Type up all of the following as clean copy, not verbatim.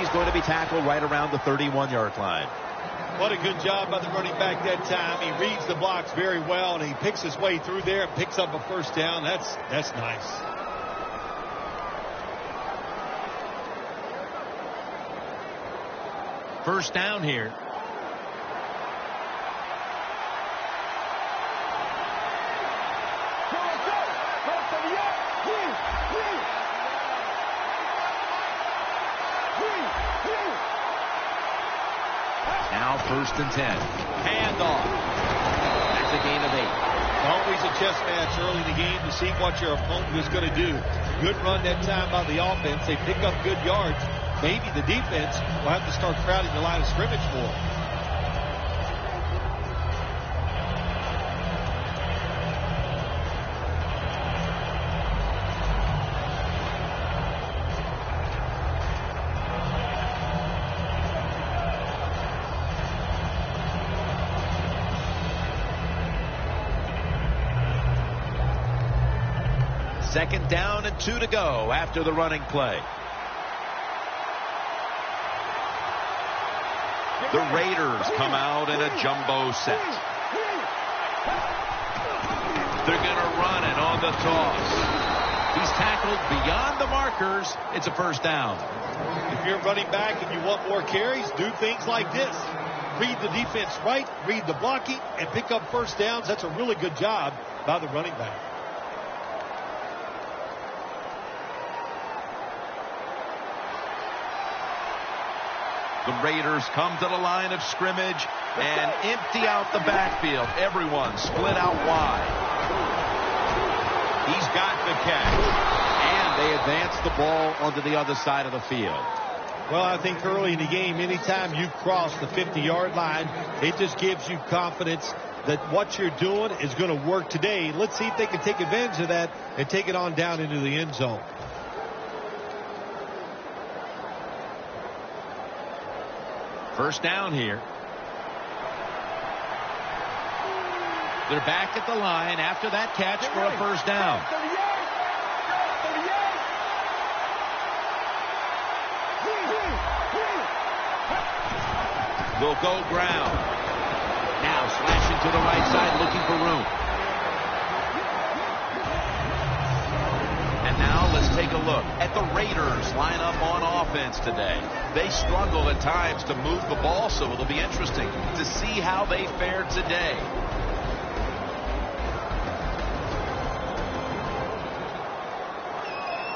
he's going to be tackled right around the 31-yard line. What a good job by the running back that time. He reads the blocks very well, and he picks his way through there and picks up a first down. That's nice. First down here. Now 1st and 10. Handoff. That's a gain of 8. Always a chess match early in the game to see what your opponent is going to do. Good run that time by the offense. They pick up good yards. Maybe the defense will have to start crowding the line of scrimmage more. Second down and 2 to go after the running play. The Raiders come out in a jumbo set. They're going to run it on the toss. He's tackled beyond the markers. It's a first down. If you're running back and you want more carries, do things like this. Read the defense right, read the blocking, and pick up first downs. That's a really good job by the running back. The Raiders come to the line of scrimmage and empty out the backfield. Everyone split out wide. He's got the catch. And they advance the ball onto the other side of the field. Well, I think early in the game, anytime you cross the 50-yard line, it just gives you confidence that what you're doing is going to work today. Let's see if they can take advantage of that and take it on down into the end zone. First down here. They're back at the line after that catch for a first down. Will go ground. Now slashing to the right side looking for room. And now let's take a look at the Raiders line up on offense today. They struggle at times to move the ball, so it'll be interesting to see how they fare today.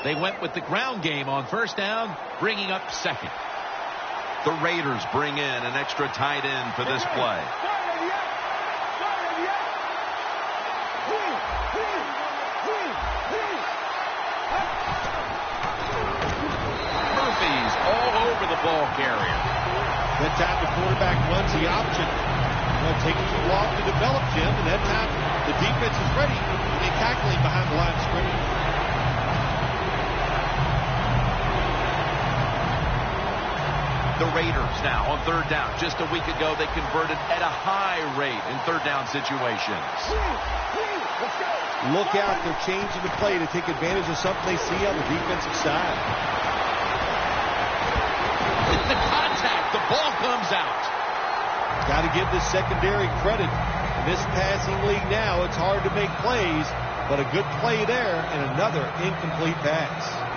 They went with the ground game on first down, bringing up second. The Raiders bring in an extra tight end for this play. Murphy's all over the ball carrier. That time the quarterback runs the option. Well, taking too long to develop, Jim, and that time the defense is ready. They tackle him behind the line of scrimmage. The Raiders now on third down. Just a week ago, they converted at a high rate in third down situations. Look out, they're changing the play to take advantage of something they see on the defensive side. The contact, the ball comes out. Got to give the secondary credit. In this passing league now, it's hard to make plays, but a good play there and another incomplete pass.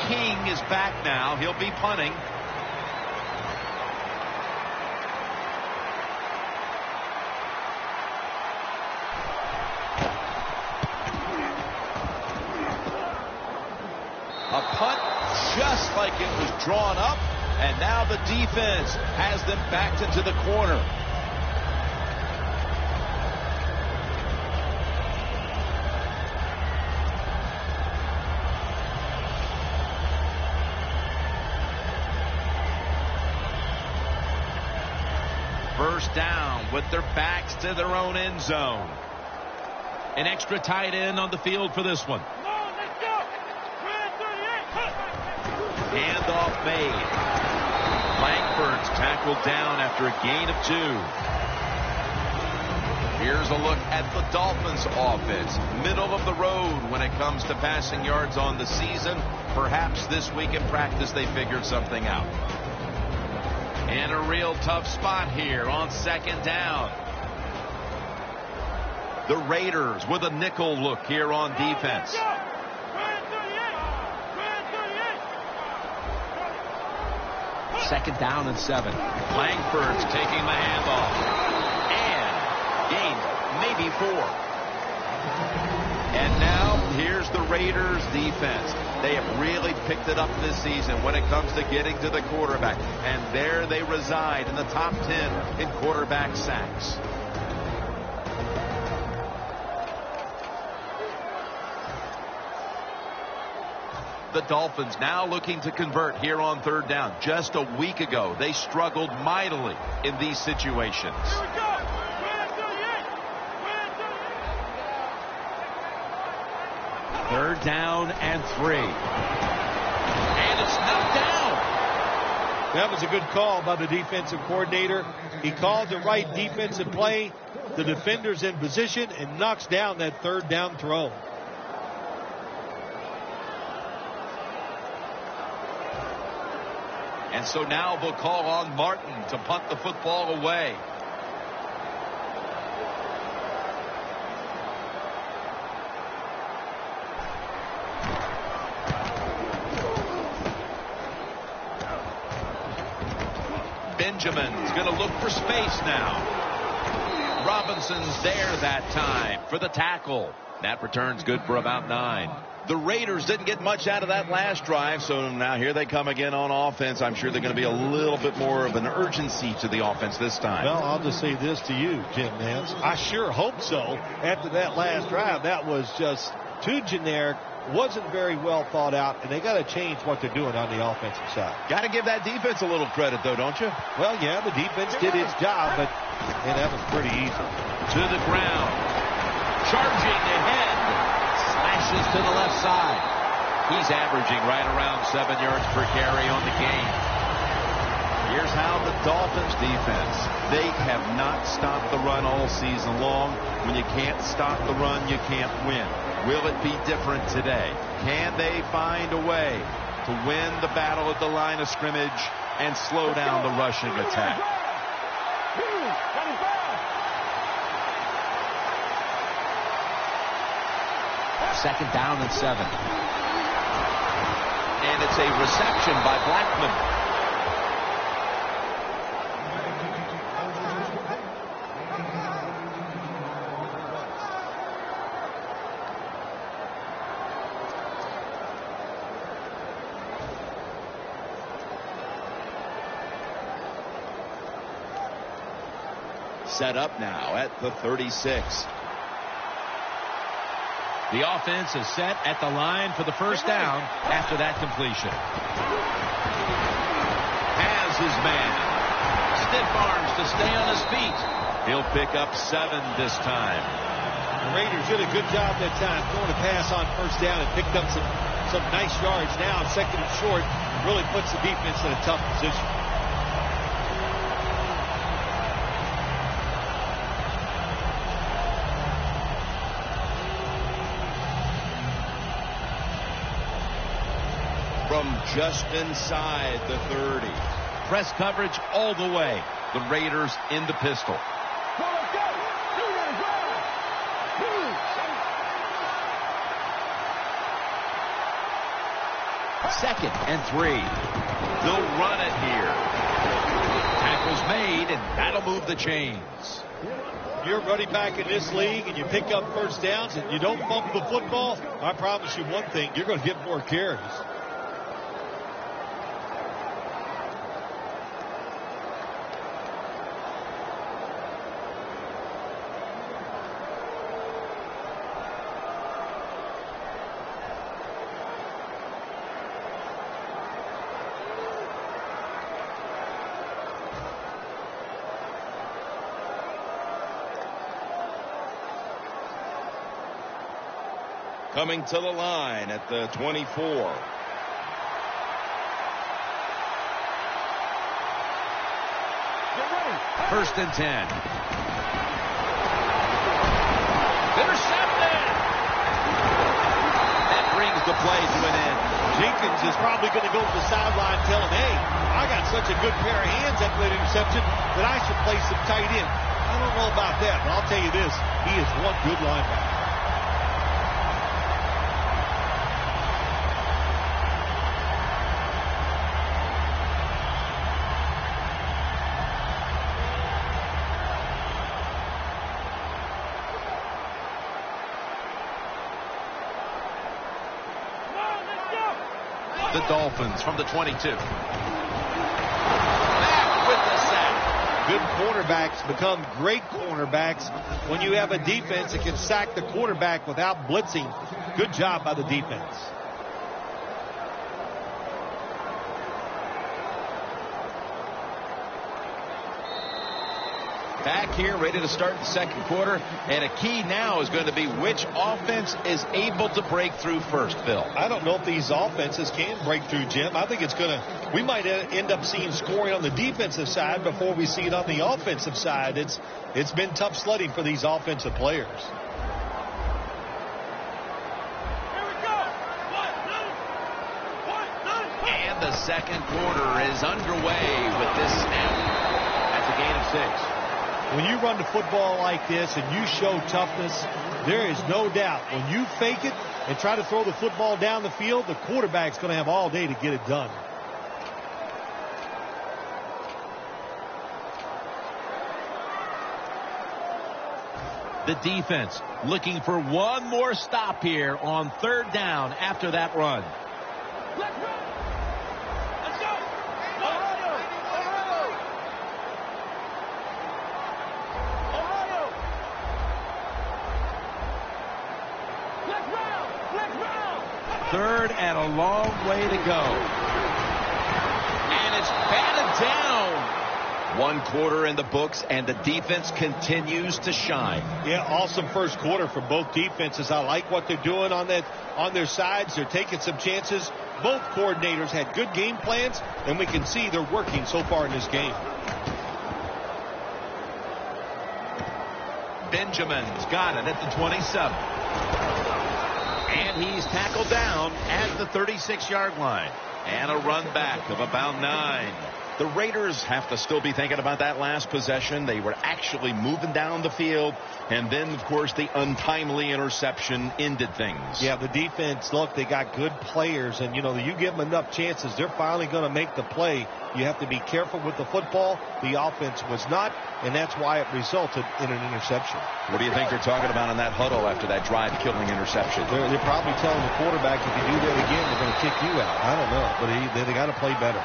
King is back now. He'll be punting. A punt just like it was drawn up, and now the defense has them backed into the corner. First down with their backs to their own end zone. An extra tight end on the field for this one. Handoff made. Langford's tackled down after a gain of 2. Here's a look at the Dolphins offense. Middle of the road when it comes to passing yards on the season. Perhaps this week in practice they figured something out. And a real tough spot here on second down. The Raiders with a nickel look here on defense. Second down and 7. Langford's taking the handoff. And gain maybe 4. And now here's the Raiders defense. They have really picked it up this season when it comes to getting to the quarterback. And there they reside in the top 10 in quarterback sacks. The Dolphins now looking to convert here on third down. Just a week ago, they struggled mightily in these situations. Third down and 3. And it's knocked down. That was a good call by the defensive coordinator. He called the right defensive play. The defender's in position and knocks down that third down throw. And so now they'll call on Martin to punt the football away. Benjamin's going to look for space now. Robinson's there that time for the tackle. That return's good for about 9. The Raiders didn't get much out of that last drive, so now here they come again on offense. I'm sure they're going to be a little bit more of an urgency to the offense this time. Well, I'll just say this to you, Jim Nance. I sure hope so. After that last drive, that was just too generic, wasn't very well thought out, and they got to change what they're doing on the offensive side. Got to give that defense a little credit, though, don't you? Well, yeah, the defense did its job, but that was pretty easy. To the ground. Charging ahead. Slashes to the left side. He's averaging right around 7 yards per carry on the game. Here's how the Dolphins defense, they have not stopped the run all season long. When you can't stop the run, you can't win. Will it be different today? Can they find a way to win the battle at the line of scrimmage and slow down the rushing attack? Second down and 7. And it's a reception by Blackman. Set up now at the 36. The offense is set at the line for the first down after that completion. Has his man. Stiff arms to stay on his feet. He'll pick up 7 this time. The Raiders did a good job that time throwing a pass on first down and picked up some nice yards. Now second and short really puts the defense in a tough position. From just inside the 30. Press coverage all the way. The Raiders in the pistol. Second and 3. They'll run it here. Tackle's made, and that'll move the chains. You're running back in this league and you pick up first downs and you don't bump the football, I promise you one thing, you're going to get more carries. Coming to the line at the 24. First and 10. Jenkins is probably going to go to the sideline and tell him, hey, I got such a good pair of hands after that interception that I should play some tight end. I don't know about that, but I'll tell you this, he is one good linebacker. The Dolphins from the 22. Back with the sack. Good cornerbacks become great cornerbacks when you have a defense that can sack the quarterback without blitzing. Good job by the defense. Back here, ready to start the second quarter. And a key now is going to be which offense is able to break through first, Phil. I don't know if these offenses can break through, Jim. I think it's going to, we might end up seeing scoring on the defensive side before we see it on the offensive side. It's been tough sledding for these offensive players. And the second quarter is underway with this snap. That's a gain of 6. When you run the football like this and you show toughness, there is no doubt when you fake it and try to throw the football down the field, the quarterback's going to have all day to get it done. The defense looking for one more stop here on third down after that run. Let's go! Third and a long way to go. And it's batted down. One quarter in the books, and the defense continues to shine. Yeah, awesome first quarter for both defenses. I like what they're doing on their sides. They're taking some chances. Both coordinators had good game plans, and we can see they're working so far in this game. Benjamin's got it at the 27. And he's tackled down at the 36-yard line. And a run back of about 9. The Raiders have to still be thinking about that last possession. They were actually moving down the field. And then, of course, the untimely interception ended things. Yeah, the defense, look, they got good players. And, you give them enough chances, they're finally going to make the play. You have to be careful with the football. The offense was not, and that's why it resulted in an interception. What do you think they're talking about in that huddle after that drive-killing interception? They're probably telling the quarterback, if you do that again, we're going to kick you out. I don't know, but they got to play better.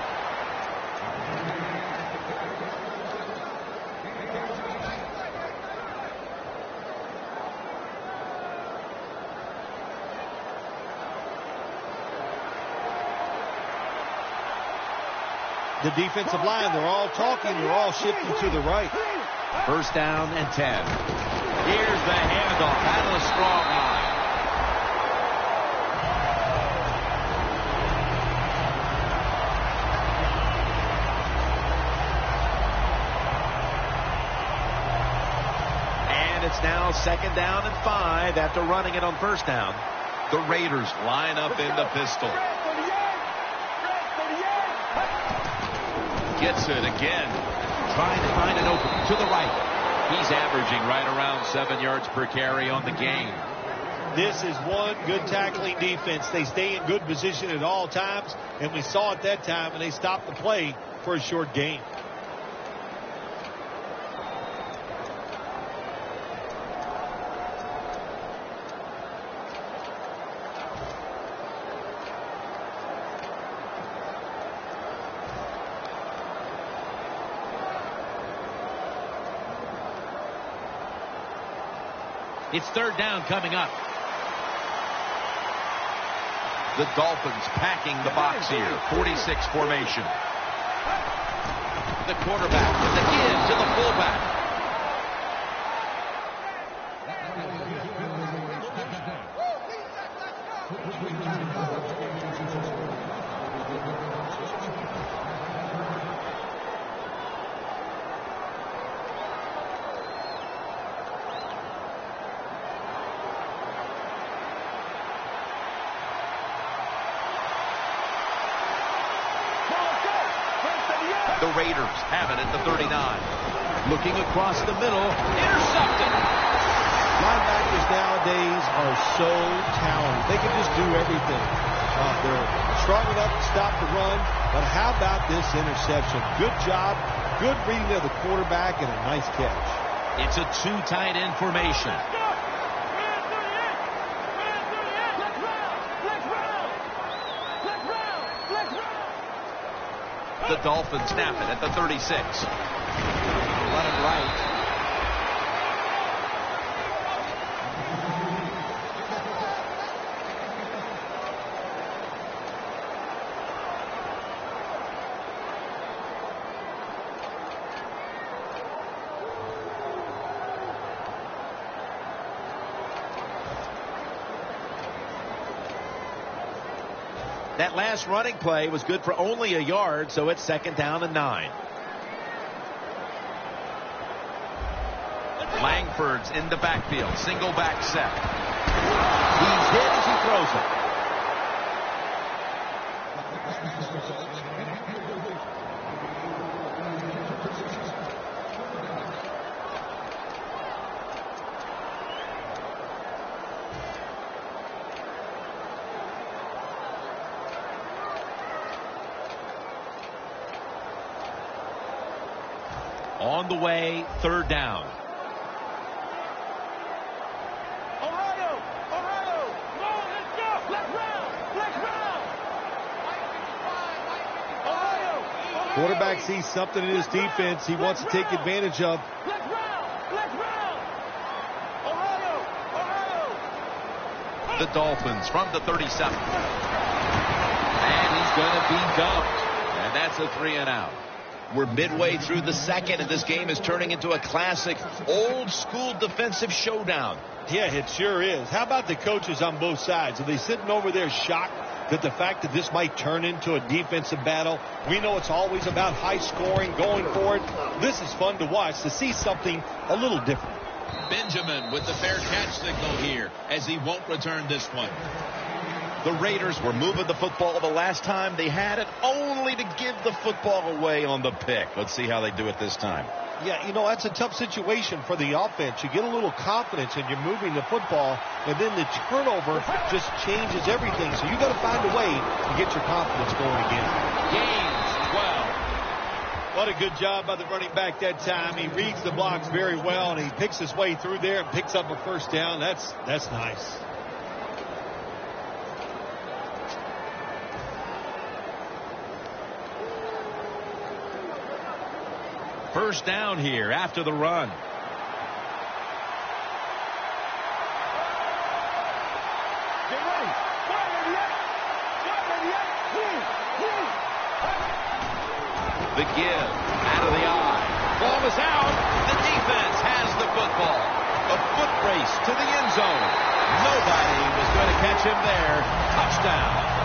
The defensive line, they're all talking, they're all shifting to the right. First down and 10. Here's the handoff out of the strong line. And it's now second down and 5 after running it on first down. The Raiders line up in the pistol. Gets it again. Trying to find an opening to the right. He's averaging right around 7 yards per carry on the game. This is one good tackling defense. They stay in good position at all times, and we saw it that time, and they stopped the play for a short gain. It's third down coming up. The Dolphins packing the box here. 46 formation. The quarterback with the give to the fullback. Raiders have it at the 39. Looking across the middle. Intercepted. Linebackers nowadays are so talented. They can just do everything. They're strong enough to stop the run, but how about this interception? Good job, good reading of the quarterback, and a nice catch. It's a two tight end formation. The Dolphins snap it at the 36. Running right. That last running play was good for only a yard, so it's 2nd down and 9. Langford's in the backfield. Single back set. He's hit as he throws it. On the way, 3rd down. Ohio, no, let's go, let's run, Ohio. Quarterback sees something in his defense he wants to take advantage of. Let's run, Ohio. The Dolphins from the 37. And he's going to be dumped. And that's a 3 and out. We're midway through the 2nd, and this game is turning into a classic old-school defensive showdown. Yeah, it sure is. How about the coaches on both sides? Are they sitting over there shocked that the fact that this might turn into a defensive battle? We know it's always about high scoring, going for it. This is fun to watch, to see something a little different. Benjamin with the fair catch signal here, as he won't return this one. The Raiders were moving the football the last time they had it, only to give the football away on the pick. Let's see how they do it this time. Yeah, you know, that's a tough situation for the offense. You get a little confidence and you're moving the football, and then the turnover just changes everything. So you got to find a way to get your confidence going again. Gaines, 12. What a good job by the running back that time. He reads the blocks very well, and he picks his way through there and picks up a 1st down. That's nice. First down here after the run. Get ready. The give out of the eye. Ball is out. The defense has the football. A foot race to the end zone. Nobody was going to catch him there. Touchdown.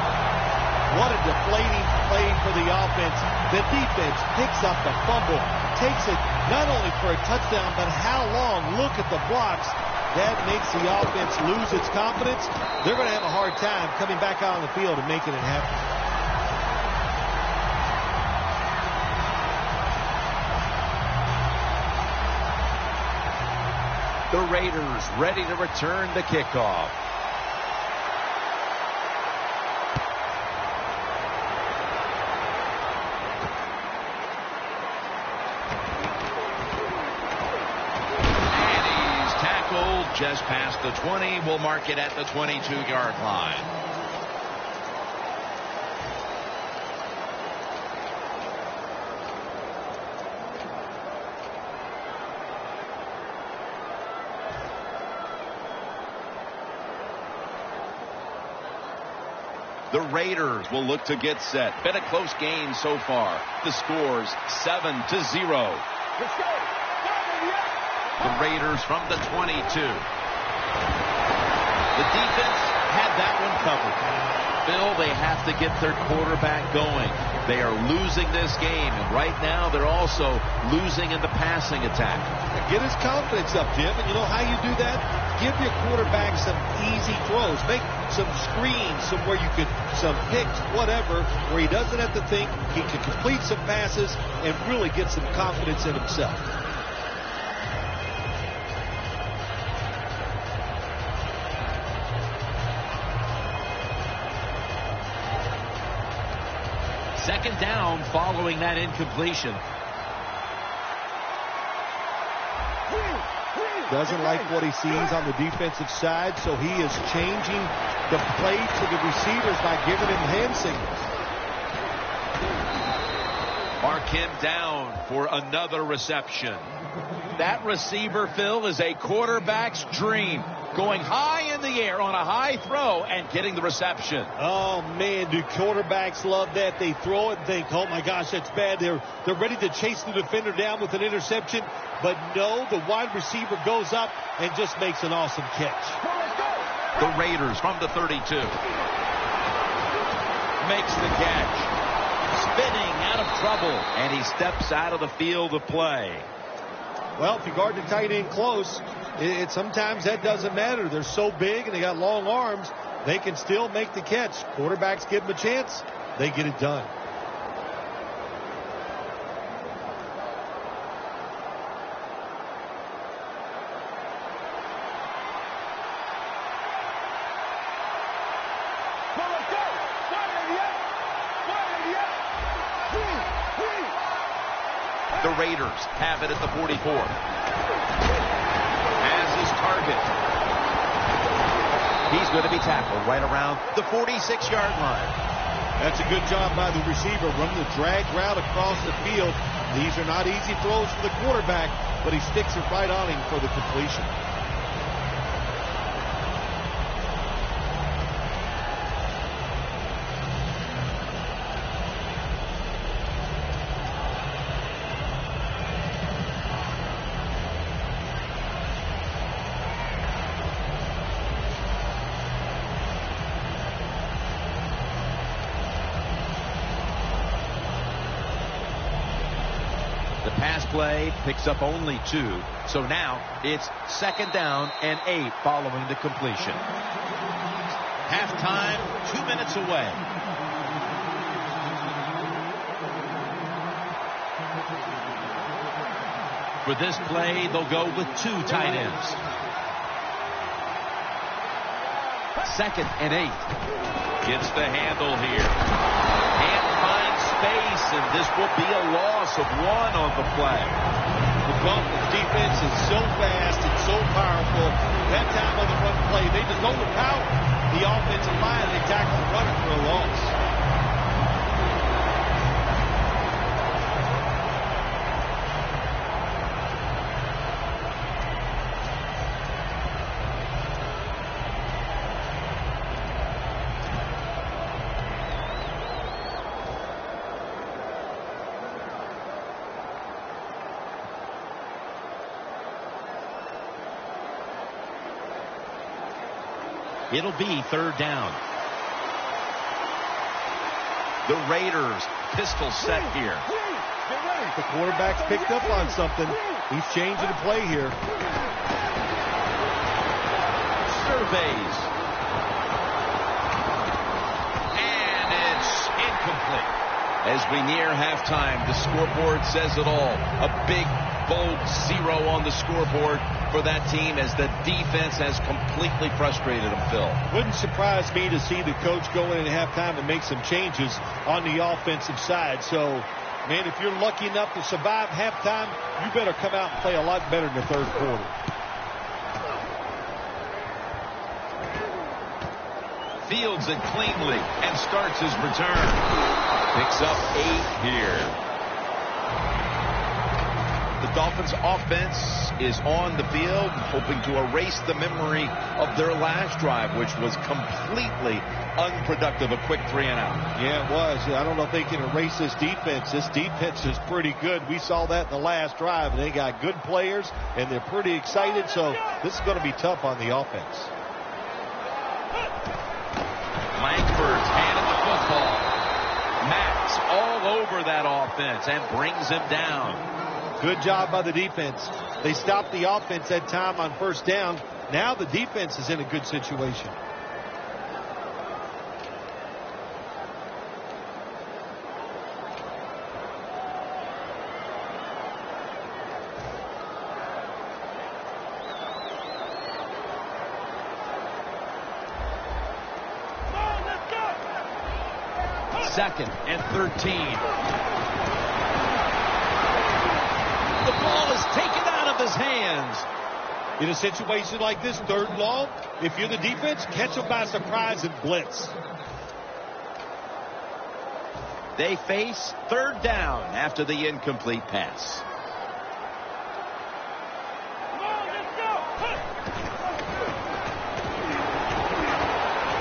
What a deflating play for the offense. The defense picks up the fumble, takes it not only for a touchdown, but how long? Look at the blocks. That makes the offense lose its confidence. They're going to have a hard time coming back out on the field and making it happen. The Raiders ready to return the kickoff. Just past the 20. We'll mark it at the 22-yard line. The Raiders will look to get set. Been a close game so far. The score's 7-0. Let's go. The Raiders from the 22. The defense had that one covered. Bill, they have to get their quarterback going. They are losing this game, and right now they're also losing in the passing attack. Get his confidence up, Jim, and you know how you do that? give your quarterback some easy throws. Make some screens, some picks, whatever, where he doesn't have to think. He can complete some passes and really get some confidence in himself. Second down following that incompletion. Doesn't like what he sees on the defensive side, so he is changing the play to the receivers by giving him hand signals. Mark him down for another reception. That receiver, Phil, is a quarterback's dream. Going high in the air on a high throw and getting the reception. Oh, man, do quarterbacks love that? They throw it and think, oh, my gosh, that's bad. They're ready to chase the defender down with an interception. But no, the wide receiver goes up and just makes an awesome catch. The Raiders from the 32. Makes the catch. Spinning out of trouble. And he steps out of the field of play. Well, if you guard the tight end close, sometimes that doesn't matter. They're so big and they got long arms, they can still make the catch. Quarterbacks give them a chance, they get it done. The Raiders have it at the 44. As his target. He's going to be tackled right around the 46-yard line. That's a good job by the receiver, running the drag route across the field. These are not easy throws for the quarterback, but he sticks it right on him for the completion. Pass play picks up only 2. So now it's second down and 8 following the completion. Halftime, 2 minutes away. For this play, they'll go with 2 tight ends. Second and 8. Gets the handle here. Can't find space, and this will be a loss of 1 on the play. The Dolphins defense is so fast and so powerful. That time on the run play, they just overpower the offensive line. They tackle the runner for a loss. It'll be third down. The Raiders pistol set here. The quarterback's picked up on something. He's changing the play here. Surveys. And it's incomplete. As we near halftime, the scoreboard says it all. A big, bold 0 on the scoreboard for that team as the defense has completely frustrated them, Phil. Wouldn't surprise me to see the coach go in at halftime and make some changes on the offensive side. So, man, if you're lucky enough to survive halftime, you better come out and play a lot better in the third quarter. Fields it cleanly and starts his return. Picks up 8 here. The Dolphins offense is on the field, hoping to erase the memory of their last drive, which was completely unproductive, a quick 3 and out. Yeah, it was. I don't know if they can erase this defense. This defense is pretty good. We saw that in the last drive. They got good players, and they're pretty excited, so this is going to be tough on the offense. Langford's handed the football. Max all over that offense and brings him down. Good job by the defense. They stopped the offense that time on first down, Now the defense is in a good situation. Second and 13. The ball is taken out of his hands. In a situation like this, 3rd and long, if you're the defense, catch them by surprise and blitz. They face 3rd down after the incomplete pass.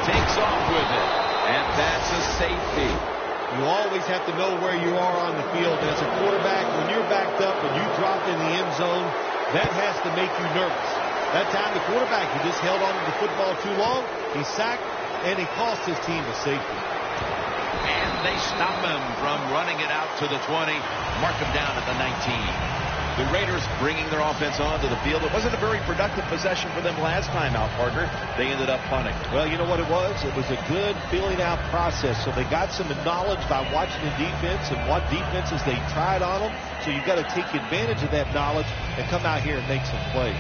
Takes off with it. And that's a safety. You always have to know where you are on the field. As a quarterback, when you're backed up and you drop in the end zone, that has to make you nervous. That time, the quarterback, he just held on to the football too long. He sacked, and he cost his team a safety. And they stop him from running it out to the 20. Mark him down at the 19. The Raiders bringing their offense onto the field. It wasn't a very productive possession for them last time out, partner. They ended up punting. Well, you know what it was? It was a good filling out process. So they got some knowledge by watching the defense and what defenses they tried on them. So you've got to take advantage of that knowledge and come out here and make some plays.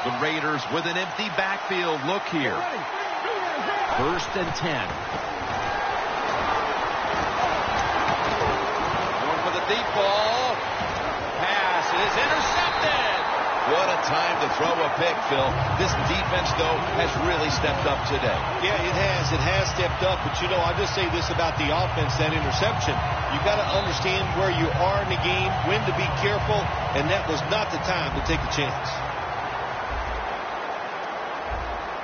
The Raiders with an empty backfield. Look here. 1st and 10. Going for the deep ball. Pass is intercepted. What a time to throw a pick, Phil. This defense, though, has really stepped up today. Yeah, it has. It has stepped up. But, you know, I'll just say this about the offense, that interception. You've got to understand where you are in the game, when to be careful, and that was not the time to take a chance.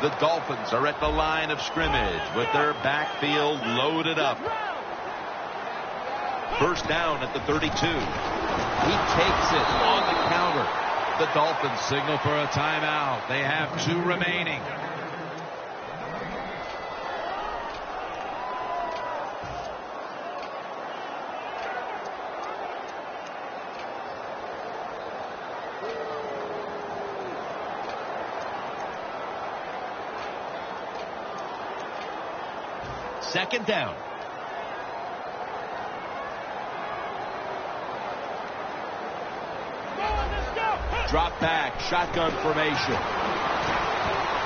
The Dolphins are at the line of scrimmage with their backfield loaded up. 1st down at the 32. He takes it on the counter. The Dolphins signal for a timeout. They have 2 remaining. Second down. Drop back, shotgun formation.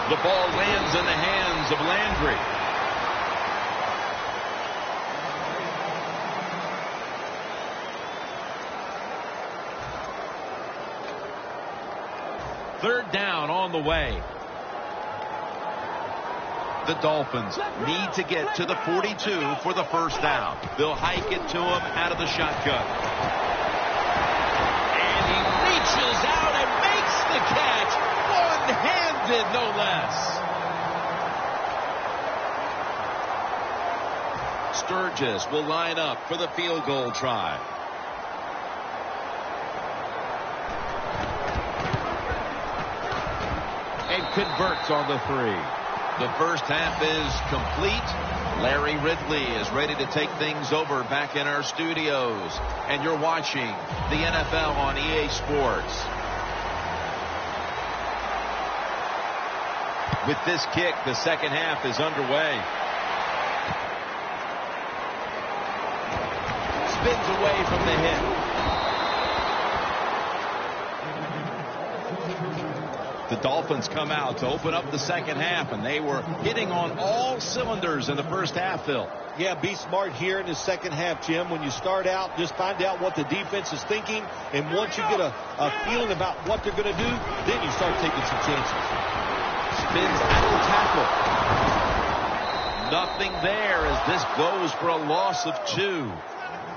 The ball lands in the hands of Landry. Third down on the way. The Dolphins need to get to the 42 for the 1st down. They'll hike it to him out of the shotgun. And he reaches out and makes the catch. One-handed, no less. Sturgis will line up for the field goal try. And converts on the 3. The 1st half is complete. Larry Ridley is ready to take things over back in our studios. And you're watching the NFL on EA Sports. With this kick, the 2nd half is underway. Spins away from the hit. The Dolphins come out to open up the 2nd half, and they were hitting on all cylinders in the 1st half, Phil. Yeah, be smart here in the 2nd half, Jim. When you start out, just find out what the defense is thinking, and once you get a feeling about what they're going to do, then you start taking some chances. Spins at the tackle. Nothing there as this goes for a loss of 2.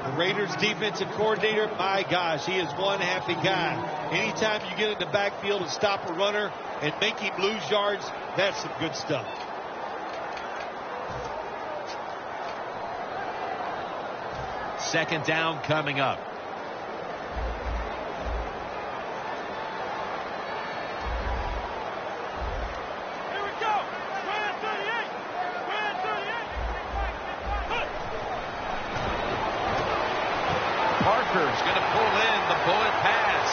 The Raiders defensive coordinator, my gosh, he is one happy guy. Anytime you get in the backfield and stop a runner and make him lose yards, that's some good stuff. Second down coming up. Bullet pass.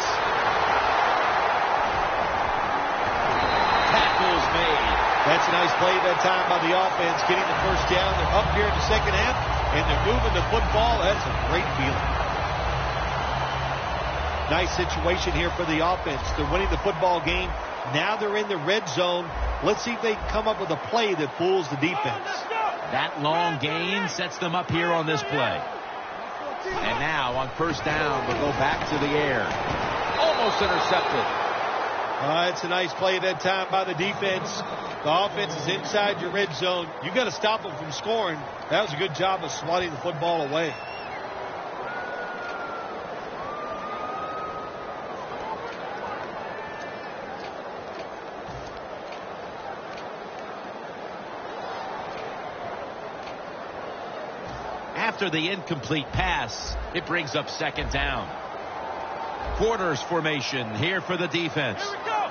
Tackles made. That's a nice play that time by the offense, getting the first down. They're up here in the second half, and they're moving the football. That's a great feeling. Nice situation here for the offense. They're winning the football game. Now they're in the red zone. Let's see if they can come up with a play that fools the defense. That long gain sets them up here on this play. And now on first down, we'll go back to the air. Almost intercepted. It's a nice play that time by the defense. The offense is inside your red zone. You've got to stop them from scoring. That was a good job of swatting the football away. After the incomplete pass, it brings up second down. Quarters formation here for the defense. Here we go.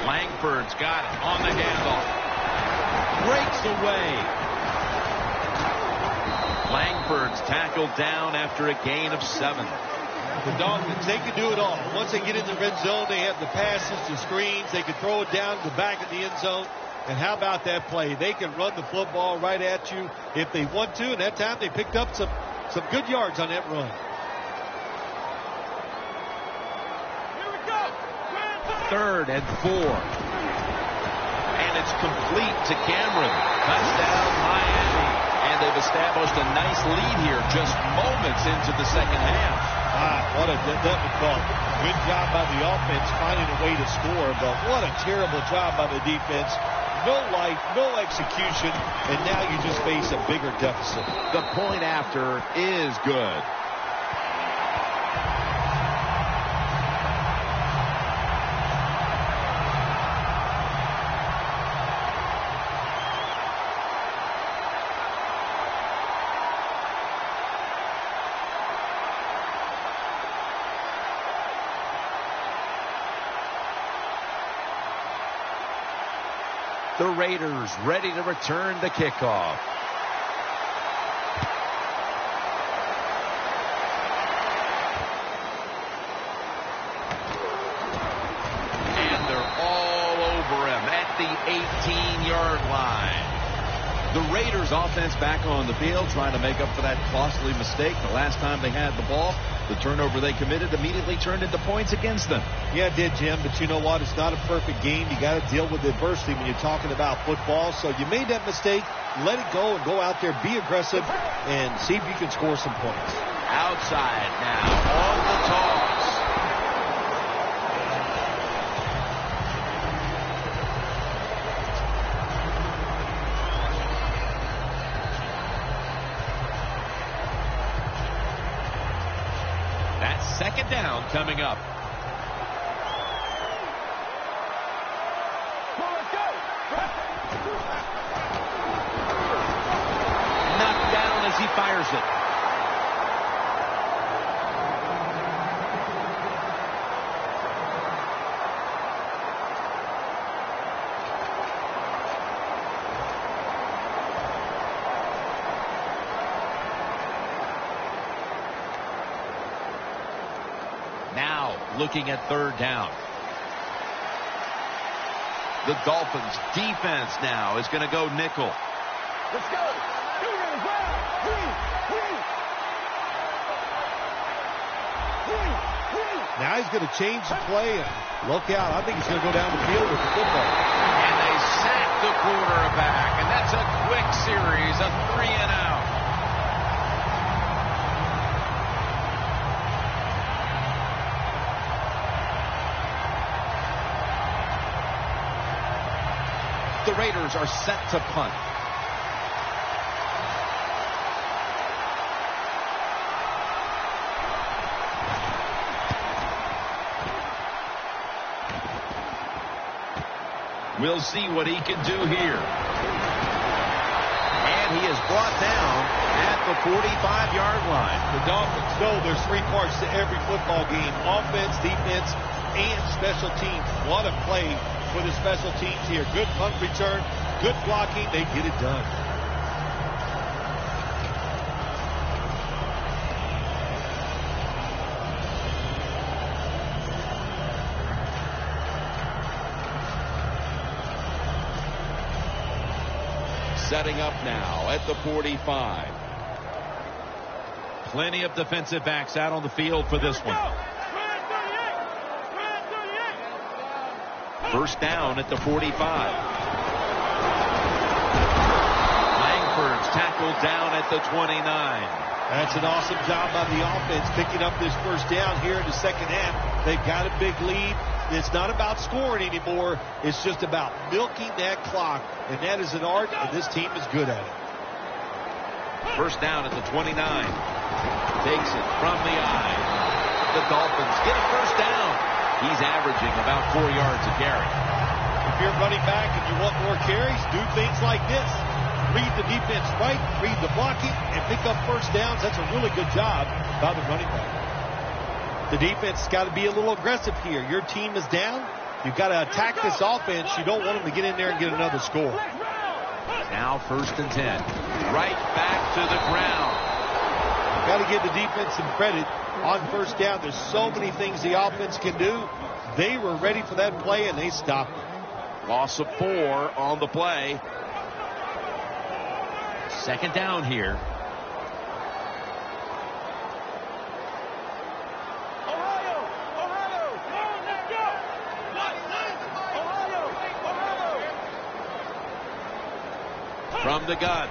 Langford's got it on the handoff. Breaks away. Langford's tackled down after a gain of 7. The Dolphins, they can do it all. Once they get in the red zone, they have the passes, the screens. They can throw it down the back of the end zone. And how about that play? They can run the football right at you if they want to. And that time they picked up some good yards on that run. Here we go. 3rd and 4. And it's complete to Cameron. Touchdown, Miami. And they've established a nice lead here just moments into the second half. What a difficult. Good job by the offense finding a way to score, but what a terrible job by the defense. No life, no execution, and now you just face a bigger deficit. The point after is good. The Raiders ready to return the kickoff. And they're all over him at the 18-yard line. The Raiders offense back on the field trying to make up for that costly mistake. The last time they had the ball, the turnover they committed immediately turned into points against them. Yeah, it did, Jim, but you know what? It's not a perfect game. You got to deal with adversity when you're talking about football. So you made that mistake. Let it go and go out there, be aggressive, and see if you can score some points. Outside now on the toss. Second down coming up. Knocked down as he fires it. Looking at 3rd down. The Dolphins defense now is going to go nickel. Let's go. Now he's going to change the play and look out. I think he's going to go down the field with the football. And they sack the quarterback, and that's a quick series, a 3-and-out. The Raiders are set to punt. We'll see what he can do here. And he is brought down at the 45-yard line. The Dolphins know there's 3 parts to every football game: offense, defense, and special teams. What a play for the special teams here. Good punt return, good blocking. They get it done. setting up now at the 45. Plenty of defensive backs out on the field for this one. First down at the 45. Langford's tackled down at the 29. That's an awesome job by the offense picking up this first down here in the second half. They've got a big lead. It's not about scoring anymore. It's just about milking that clock. And that is an art, and this team is good at it. First down at the 29. Takes it from the eye. The Dolphins get a first down. He's averaging about 4 yards a carry. If you're running back and you want more carries, do things like this. Read the defense right, read the blocking, and pick up first downs. That's a really good job by the running back. The defense has got to be a little aggressive here. Your team is down. You've got to attack this offense. You don't want them to get in there and get another score. Now first and 10. Right back to the ground. You've got to give the defense some credit. On first down, there's so many things the offense can do. They were ready for that play, and they stopped it. Loss of 4 on the play. Second down here. From the gun.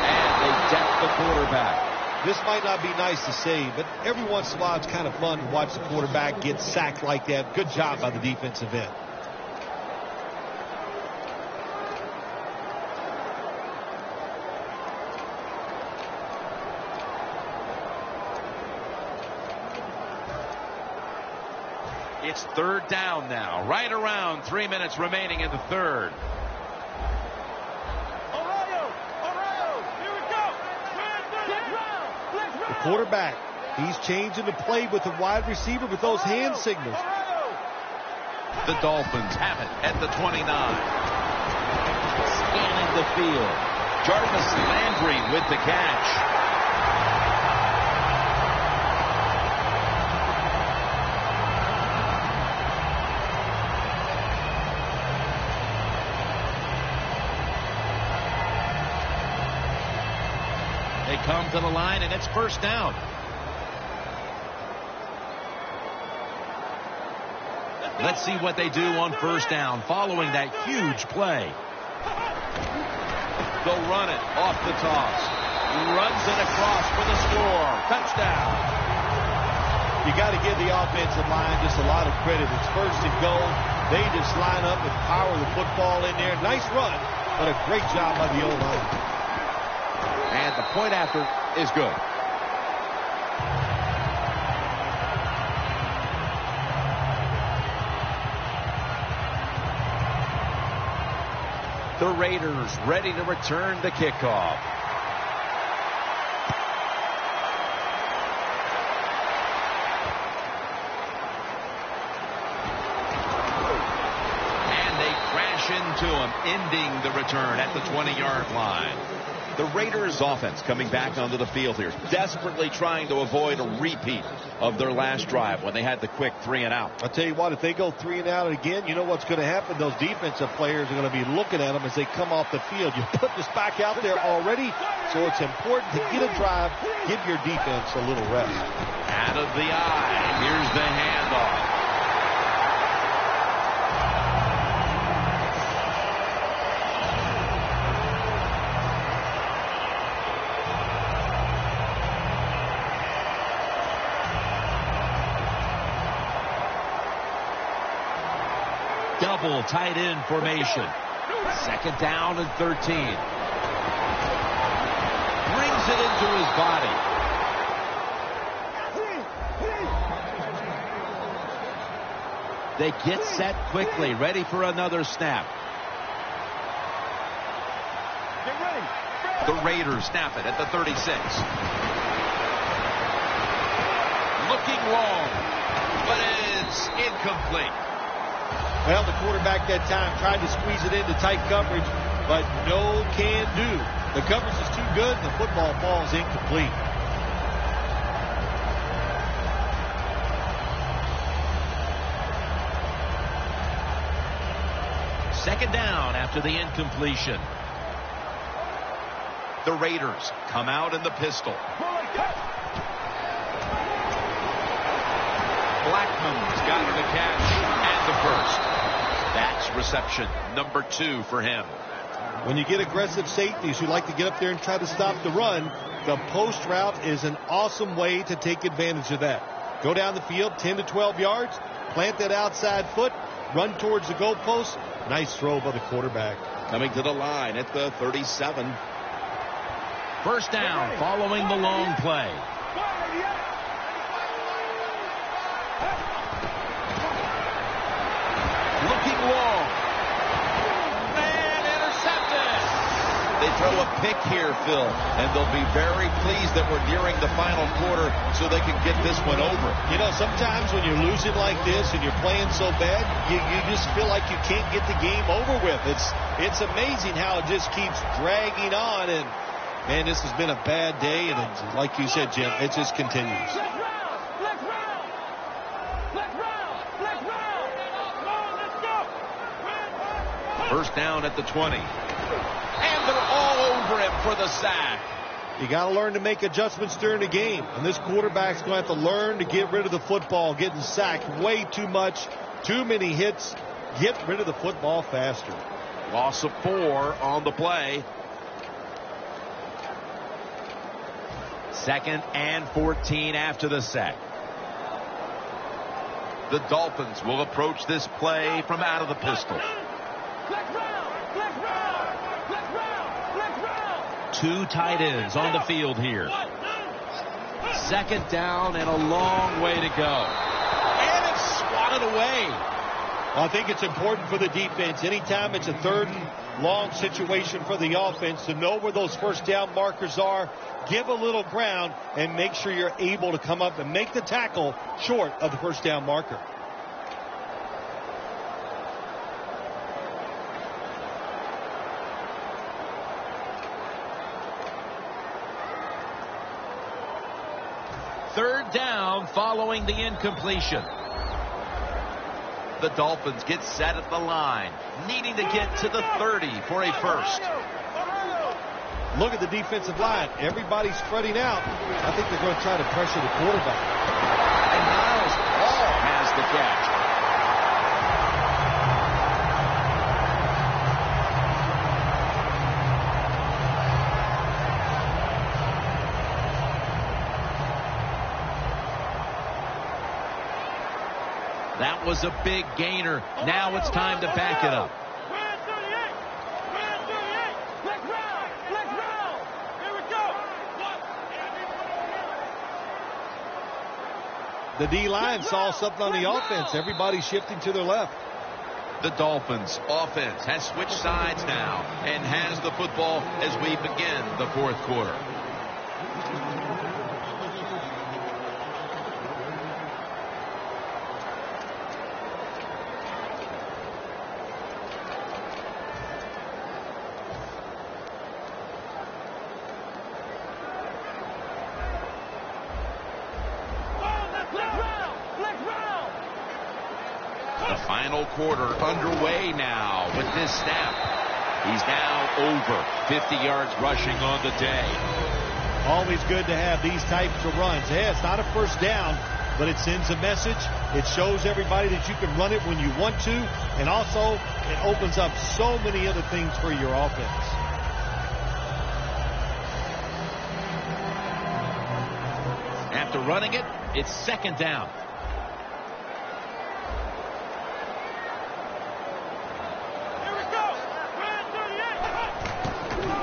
And they deck the quarterback. This might not be nice to say, but every once in a while it's kind of fun to watch the quarterback get sacked like that. Good job by the defensive end. It's third down now. Right around 3 minutes remaining in the third. The quarterback, he's changing the play with the wide receiver with those hand signals. The Dolphins have it at the 29. Scanning the field. Jarvis Landry with the catch. They come to the line, and it's first down. Let's see what they do on first down following that huge play. They'll run it off the toss. Runs it across for the score. Touchdown. You got to give the offensive line just a lot of credit. It's first and goal. They just line up and power the football in there. Nice run, but a great job by the O-line. And the point after is good. The Raiders ready to return the kickoff. And they crash into him, ending the return at the 20-yard line. The Raiders offense coming back onto the field here, desperately trying to avoid a repeat of their last drive when they had the quick 3 and out. I'll tell you what, if they go 3 and out again, you know what's going to happen? Those defensive players are going to be looking at them as they come off the field. You put this back out there already, so it's important to get a drive, give your defense a little rest. Out of the eye, here's the handoff. Double tight end formation. Second down and 13. Brings it into his body. They get set quickly, ready for another snap. The Raiders snap it at the 36. Looking long, but it's incomplete. Well, the quarterback that time tried to squeeze it into tight coverage, but no can do. The coverage is too good, and the football falls incomplete. Second down after the incompletion. The Raiders come out in the pistol. Blackman's got the catch and the first. That's reception number 2 for him. When you get aggressive safeties who like to get up there and try to stop the run, the post route is an awesome way to take advantage of that. Go down the field 10 to 12 yards, plant that outside foot, run towards the goalpost. Nice throw by the quarterback. Coming to the line at the 37. First down following the long play. Looking long. Man, intercepted. They throw a pick here, Phil, and they'll be very pleased that we're nearing the final quarter so they can get this one over. You know, sometimes when you're losing like this and you're playing so bad, you just feel like you can't get the game over with. It's amazing how it just keeps dragging on, and man, this has been a bad day, and it's, like you said, Jim, it just continues. First down at the 20. And they're all over him for the sack. You got to learn to make adjustments during the game. And this quarterback's going to have to learn to get rid of the football, getting sacked way too much, too many hits. Get rid of the football faster. Loss of 4 on the play. 2nd and 14 after the sack. The Dolphins will approach this play from out of the pistol. 2 tight ends on the field here. 2nd down and a long way to go. And it's swatted away. Well, I think it's important for the defense. Anytime it's a 3rd and long situation for the offense, to know where those first down markers are, give a little ground, and make sure you're able to come up and make the tackle short of the first down marker. Third down following the incompletion. The Dolphins get set at the line, needing to get to the 30 for a first. Look at the defensive line. Everybody's spreading out. I think they're going to try to pressure the quarterback. And Miles Hall has the catch. That was a big gainer. Now it's time to back it up. The D-line saw something on the offense. Everybody's shifting to their left. The Dolphins offense has switched sides now and has the football as we begin the 4th quarter. Final quarter underway now with this snap. He's now over 50 yards rushing on the day. Always good to have these types of runs. Yeah, it's not a first down, but it sends a message. It shows everybody that you can run it when you want to, and also it opens up so many other things for your offense. After running it, it's 2nd down.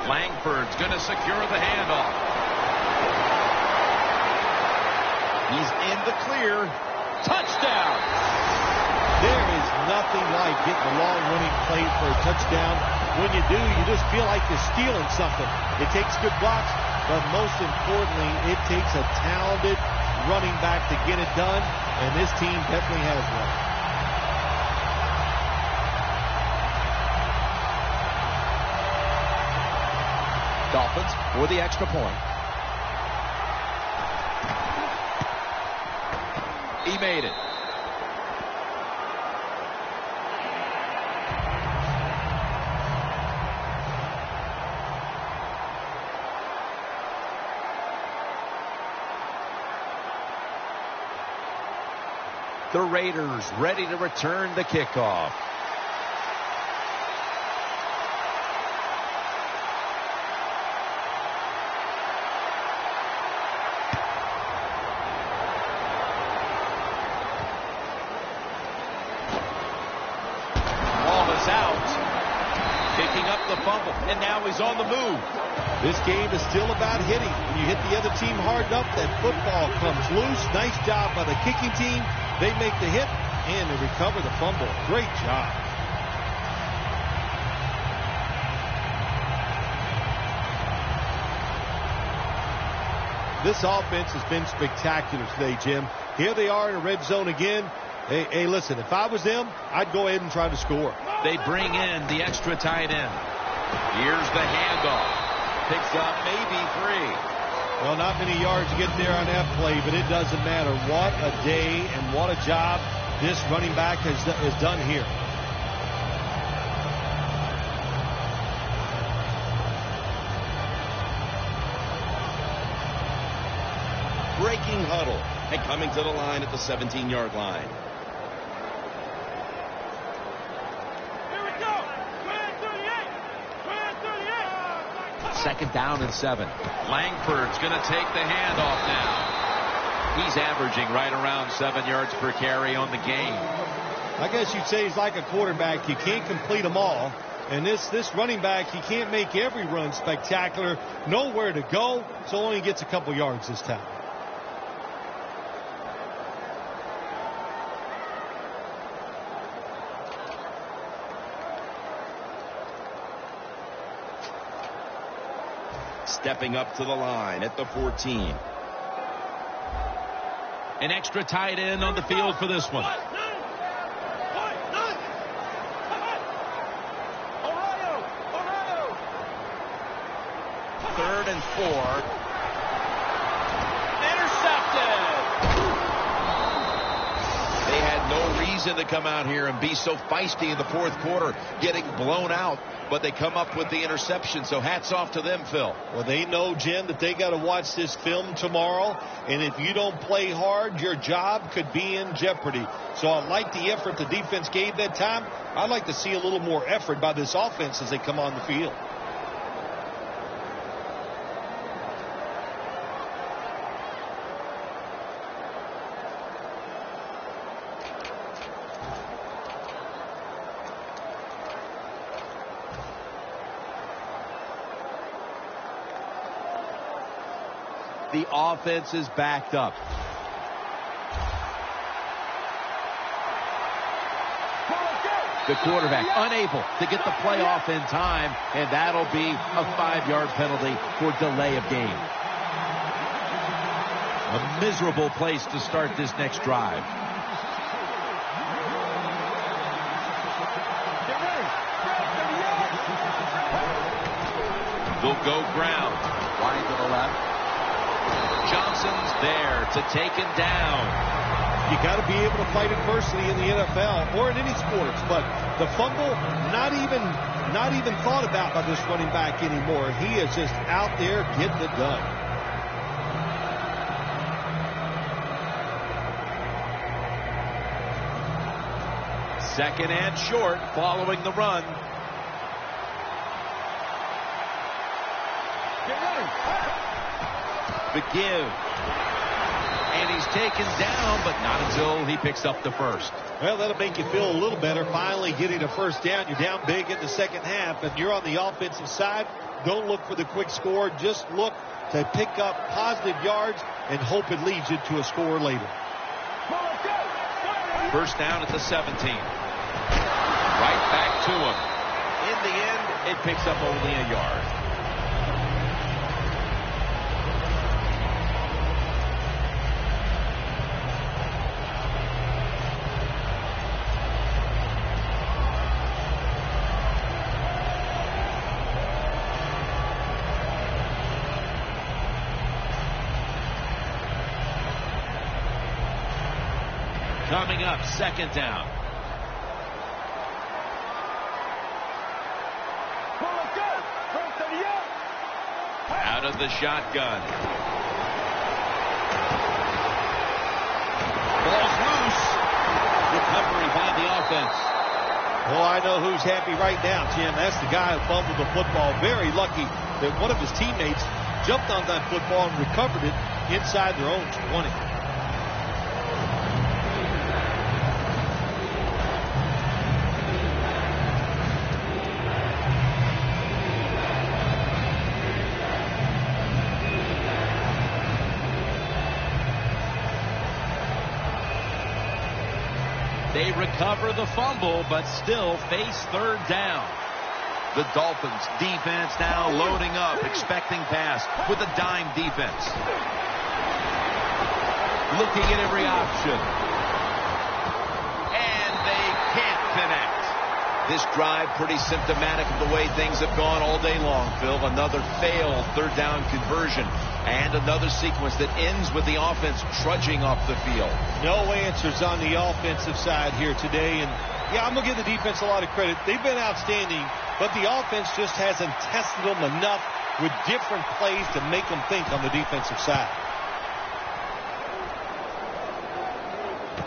Langford's going to secure the handoff. He's in the clear. Touchdown. There is nothing like getting a long running play for a touchdown. When you do, you just feel like you're stealing something. It takes good blocks, but most importantly, it takes a talented running back to get it done, and this team definitely has one. Dolphins for the extra point. He made it. The Raiders ready to return the kickoff. Ball is out. Picking up the fumble, and now he's on the move. This game is still about hitting. When you hit the other team hard enough, that football comes loose. Nice job by the kicking team. They make the hit, and they recover the fumble. Great job. This offense has been spectacular today, Jim. Here they are in a red zone again. Hey, listen, if I was them, I'd go ahead and try to score. They bring in the extra tight end. Here's the handoff. Picks up maybe 3. Well, not many yards to get there on that play, but it doesn't matter. What a day and what a job this running back has done here. Breaking huddle and coming to the line at the 17-yard line. Second down and 7. Langford's going to take the handoff now. He's averaging right around 7 yards per carry on the game. I guess you'd say he's like a quarterback. You can't complete them all. And this running back, he can't make every run spectacular. Nowhere to go, so only gets a couple yards this time. Stepping up to the line at the 14. An extra tight end on the field for this one. Third and 4. Intercepted. They had no reason to come out here and be so feisty in the fourth quarter, getting blown out. But they come up with the interception, so hats off to them, Phil. Well, they know, Jim, that they got to watch this film tomorrow, and if you don't play hard, your job could be in jeopardy. So I like the effort the defense gave that time. I'd like to see a little more effort by this offense as they come on the field. The offense is backed up. The quarterback unable to get the play off in time, and that'll be a 5-yard penalty for delay of game. A miserable place to start this next drive. They'll go ground. Wide to the left. Johnson's there to take him down. You got to be able to fight adversity in the NFL or in any sports, but the fumble not even thought about by this running back anymore. He is just out there getting it done. Second and short following the run. The give. And he's taken down, but not until he picks up the first. Well, that'll make you feel a little better. Finally getting a first down. You're down big in the second half, and you're on the offensive side. Don't look for the quick score. Just look to pick up positive yards and hope it leads you to a score later. First down at the 17. Right back to him. In the end, it picks up only a yard. Coming up, second down. Out of the shotgun. Ball's loose. I know who's happy right now, Jim. That's the guy who fumbled the football. Very lucky that one of his teammates jumped on that football and recovered it inside their own 20. They recover the fumble, but still face third down. The Dolphins defense now loading up, expecting pass with a dime defense. Looking at every option. And they can't connect. This drive pretty symptomatic of the way things have gone all day long, Phil. Another failed third down conversion. And another sequence that ends with the offense trudging off the field. No answers on the offensive side here today. And, yeah, I'm going to give the defense a lot of credit. They've been outstanding, but the offense just hasn't tested them enough with different plays to make them think on the defensive side.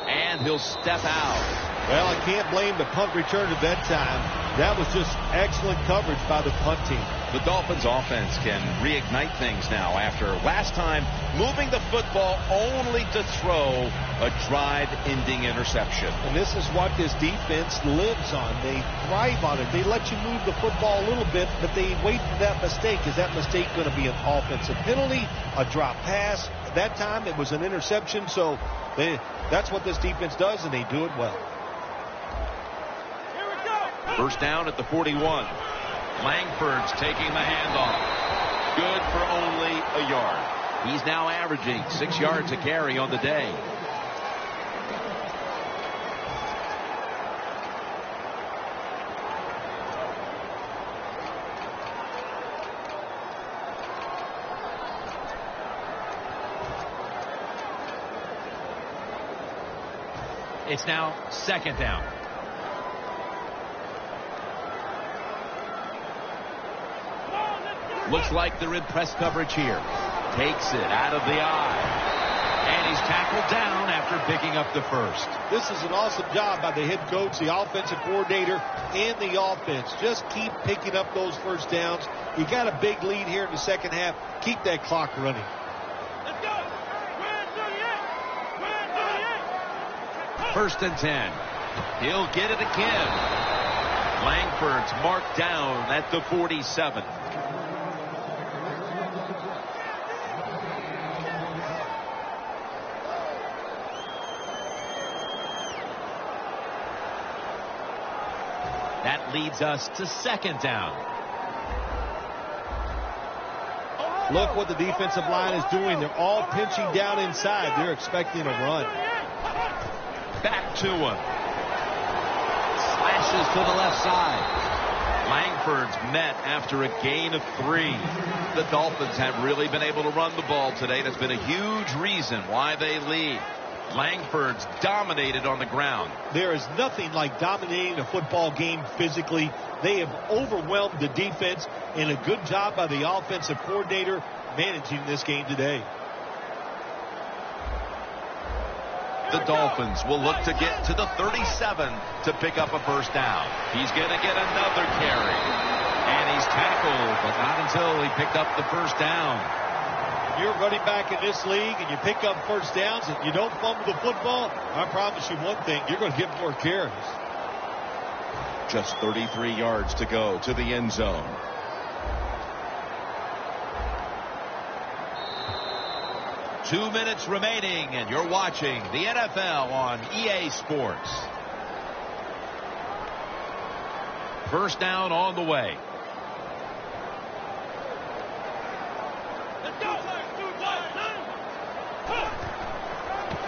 And he'll step out. Well, I can't blame the punt return at that time. That was just excellent coverage by the punt team. The Dolphins offense can reignite things now after last time moving the football only to throw a drive-ending interception. And this is what this defense lives on. They thrive on it. They let you move the football a little bit, but they wait for that mistake. Is that mistake going to be an offensive penalty, a drop pass? At that time, it was an interception, so that's what this defense does, and they do it well. First down at the 41. Langford's taking the handoff. Good for only a yard. He's now averaging 6 yards a carry on the day. It's now second down. Looks like they're in press coverage here. Takes it out of the eye. And he's tackled down after picking up the first. This is an awesome job by the head coach, the offensive coordinator, and the offense. Just keep picking up those first downs. You got a big lead here in the second half. Keep that clock running. Let's go. We're 38. 1st and 10. He'll get it again. Langford's marked down at the 47. That leads us to second down. Look what the defensive line is doing. They're all pinching down inside. They're expecting a run. Back to him. Slashes to the left side. Langford's met after a gain of 3. The Dolphins have really been able to run the ball today. That's been a huge reason why they lead. Langford's dominated on the ground. There is nothing like dominating a football game physically. They have overwhelmed the defense, and a good job by the offensive coordinator managing this game today. The Dolphins will look to get to the 37 to pick up a first down. He's going to get another carry. And he's tackled, but not until he picked up the first down. You're running back in this league and you pick up first downs and you don't fumble the football, I promise you one thing, you're going to get more carries. Just 33 yards to go to the end zone. Two minutes remaining, and you're watching the NFL on EA Sports. First down on the way.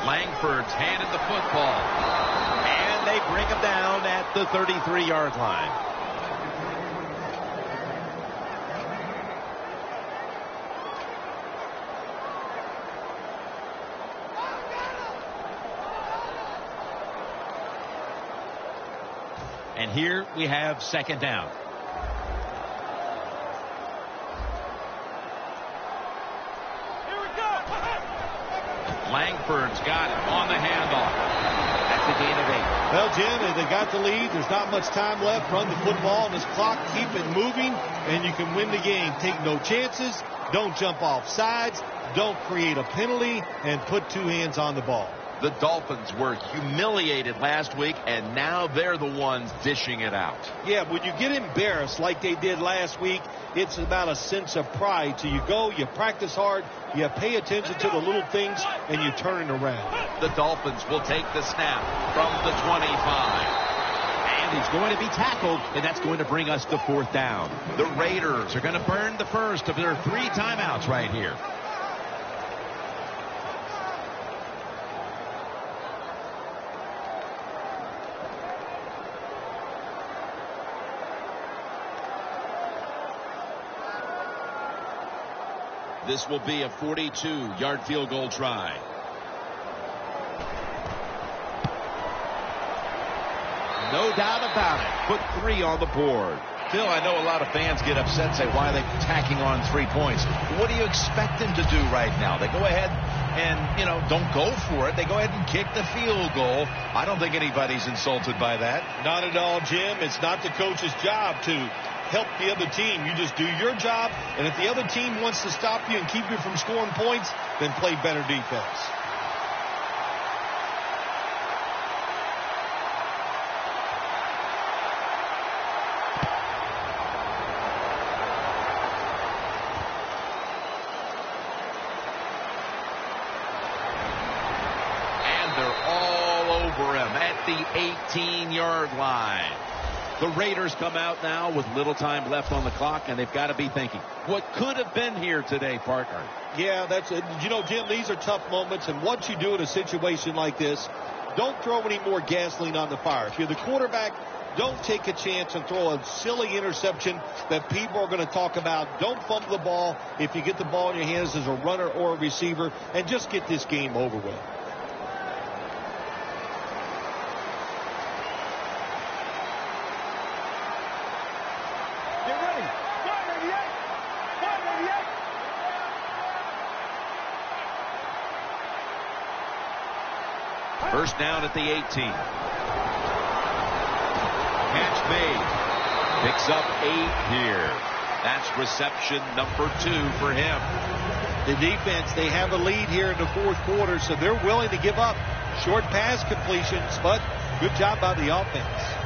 Langford's handed the football. And they bring him down at the 33-yard line. And here we have second down. Langford's got it on the handoff. make the gain of 8. Well, Jim, they got the lead. There's not much time left. Run the football on this clock. Keep it moving, and you can win the game. Take no chances. Don't jump off sides. Don't create a penalty, and put two hands on the ball. The Dolphins were humiliated last week, and now they're the ones dishing it out. Yeah, when you get embarrassed like they did last week, it's about a sense of pride. So you go, you practice hard, you pay attention to the little things, and you turn it around. The Dolphins will take the snap from the 25. And he's going to be tackled, and that's going to bring us to 4th down. The Raiders are going to burn the first of their 3 timeouts right here. This will be a 42-yard field goal try. No doubt about it. Put 3 on the board. Phil, I know a lot of fans get upset and say, why are they tacking on 3 points? What do you expect them to do right now? They go ahead and, don't go for it. They go ahead and kick the field goal. I don't think anybody's insulted by that. Not at all, Jim. It's not the coach's job to help the other team. You just do your job, and if the other team wants to stop you and keep you from scoring points, then play better defense. And they're all over him at the 18-yard line. The Raiders come out now with little time left on the clock, and they've got to be thinking, what could have been here today, partner? Yeah, that's it. Jim, these are tough moments, and what you do in a situation like this, don't throw any more gasoline on the fire. If you're the quarterback, don't take a chance and throw a silly interception that people are going to talk about. Don't fumble the ball if you get the ball in your hands as a runner or a receiver, and just get this game over with. First down at the 18. Catch made. Picks up 8 here. That's reception number 2 for him. The defense, they have a lead here in the 4th quarter, so they're willing to give up short pass completions, but good job by the offense.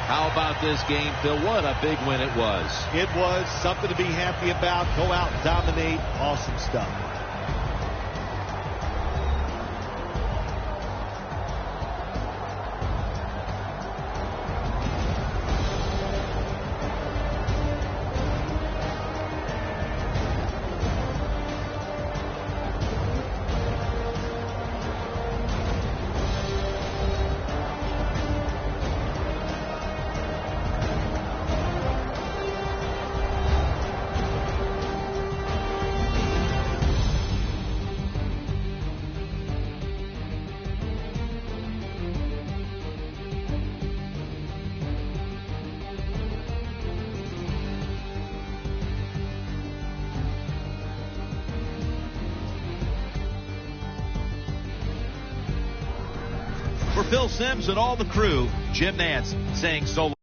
How about this game, Phil? What a big win it was. It was something to be happy about. Go out and dominate. Awesome stuff. For Phil Simms and all the crew, Jim Nantz saying so long.